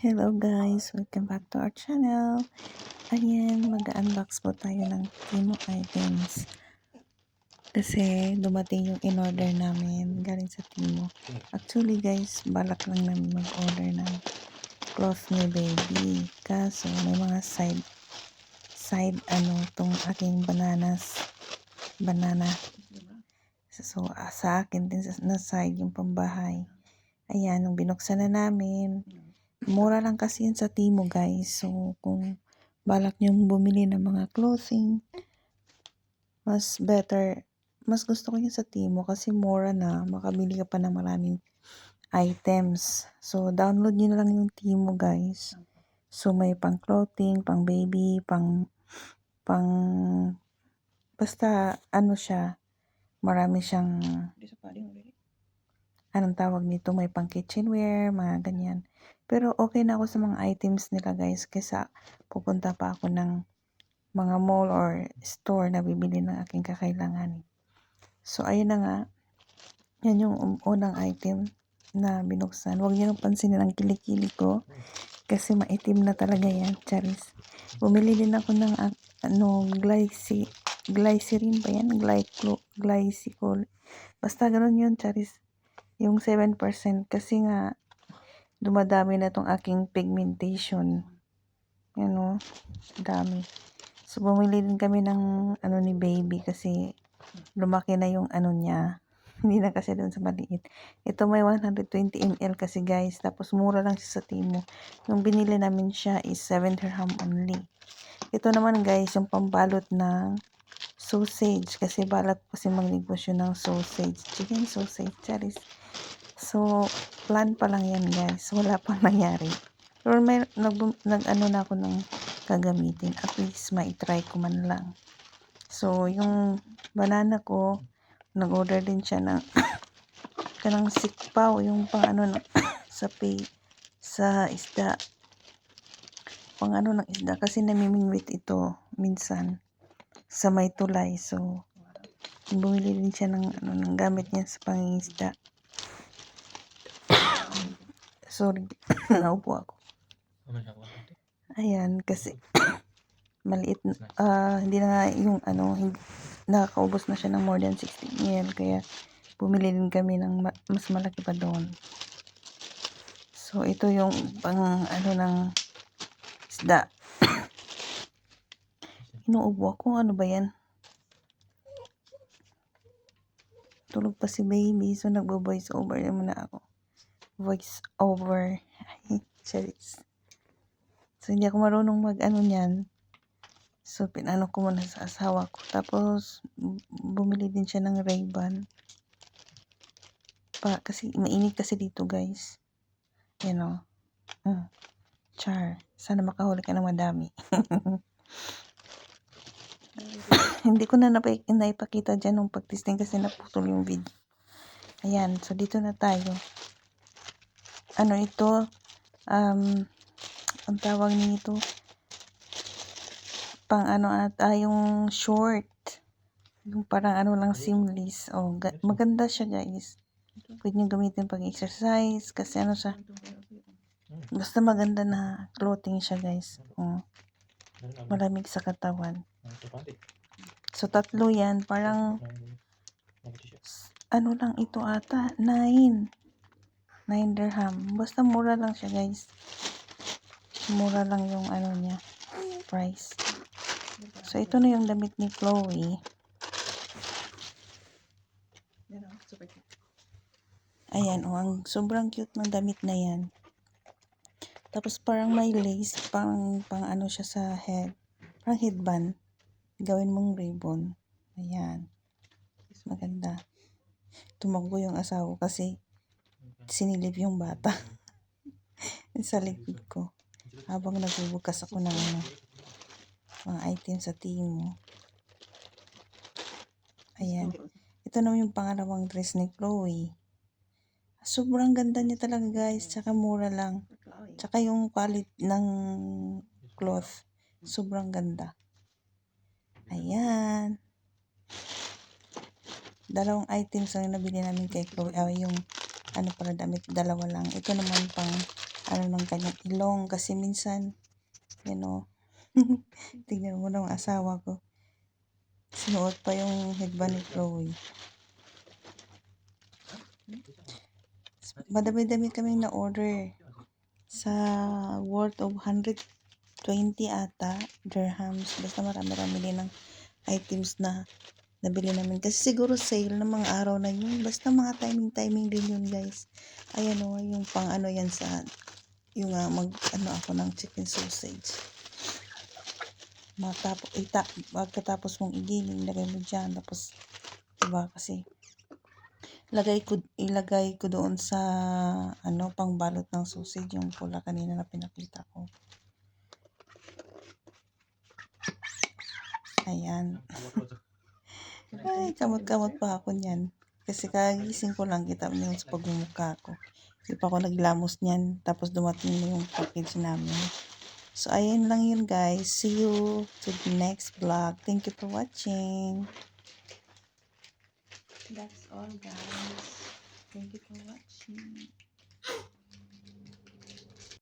Hello guys! Welcome back to our channel. Ayan, mag-unbox po tayo ng Temu items. Kasi dumating yung in-order namin galing sa Temu. Actually guys, balak lang namin mag-order ng clothes ni baby. Kaso may mga side tong aking banana. So sa akin din na side yung pambahay. Ayan, nung binuksan na namin, mura lang kasi yun sa Temu guys. So kung balak nyong bumili ng mga clothing, mas gusto ko yun sa Temu kasi mura na, makabili ka pa ng maraming items. So download nyo na lang yung Temu guys. So may pang clothing, pang baby, basta ano siya, marami siyang anong tawag nito, may pang kitchenware, mga ganyan. Pero okay na ako sa mga items nila guys, kaysa pupunta pa ako ng mga mall or store na bibili ng aking kakailanganin. So ayun na nga, yan yung unang item na binuksan. Huwag niyo pansinin ang kilikili ko kasi maitim na talaga yan, charis. Bumili din ako ng glycerin ba yan? Glycol. Basta ganun yun, charis. Yung 7% kasi nga dumadami na tong aking pigmentation. Yan o, dami. So bumili din kami ng ni baby kasi lumaki na yung niya. Hindi na kasi doon sa maliit. Ito may 120 ml kasi guys. Tapos mura lang siya sa Temu. Yung binili namin siya is 7 dirham only. Ito naman guys, yung pambalot ng sausage. Kasi balak kasi magnegosyo ng sausage. Chicken sausage, charis. So, plan pa lang yan guys. Wala pang nangyari. Pero may nag-ano na ako ng gagamitin. At least ma-try ko man lang. So, yung banana ko, nag-order din siya ng kanang sikpaw. Yung pang sa isda. Pang ng isda. Kasi namimingwit ito minsan sa may tulay. So, bumili din siya ng gamit niya sa pangingisda. Sorry, naupo ako. Ayan, kasi maliit, hindi na nga yung nakakaubos na siya ng more than 60 ml. Kaya bumili din kami ng mas malaki pa doon. So, ito yung pang ng isda. Inuubo ako, ano ba yan? Tulog pa si baby, so nagbo-voice over muna ako. Voice over. Charis. So, hindi ako marunong niyan. So, pinano ko muna sa asawa ko. Tapos, bumili din siya ng Ray-Ban. Kasi, mainit kasi dito, guys. Yan o. Char. Sana makahuli ka ng madami. Hindi ko na naipakita dyan nung pag-testing kasi naputol yung video. Ayan. So, dito na tayo. Ito? Ang tawag nito pang yung short, yung parang lang seamless. Maganda siya guys, pwede nyo gamitin pag exercise kasi siya, basta maganda na clothing siya guys. Malamig sa katawan. So tatlo yan, parang lang ito ata, 9 dirham. Basta mura lang siya guys, mura lang yung niya price. So ito na yung damit ni Chloe. Ayan ang sobrang cute ng damit na yan. Tapos parang may lace, pang siya sa head, parang headband, gawin mong ribbon. Ayan, maganda. Tumakbo yung asawa kasi sinilip yung bata sa likod ko habang nagbubukas ako ng mga items sa Temu. Ayan, ito naman yung pangalawang dress ni Chloe. Sobrang ganda niya talaga guys, tsaka mura lang, tsaka yung quality ng cloth sobrang ganda. Ayan, dalawang items lang nabili namin kay Chloe. Yung damit, dalawa lang. Ito naman pang ano ng kanyang ilong. Kasi minsan, tignan mo ng asawa ko. Sinuot pa yung headband ni Chloe. Madami-dami kaming na-order. Sa worth of 120 ata dirhams. Basta marami-rami din ng items na nabili namin. Kasi siguro sale ng mga araw na yun. Basta mga timing din yun, guys. Ayan o, yung pang ano yan sa, yung mag-ano ako ng chicken sausage. Pagkatapos mong igiling, lagay mo dyan. Tapos, diba, kasi ilagay ko doon sa pangbalot ng sausage, yung pula kanina na pinakita ko. Ayan. Ay, kamot-kamot pa ako niyan. Kasi kagising ko lang, kita niyo sa pagmumukha ko. Hindi pa ako naglamos niyan. Tapos dumating na yung package namin. So, ayan lang yun, guys. See you to the next vlog. Thank you for watching. That's all, guys. Thank you for watching.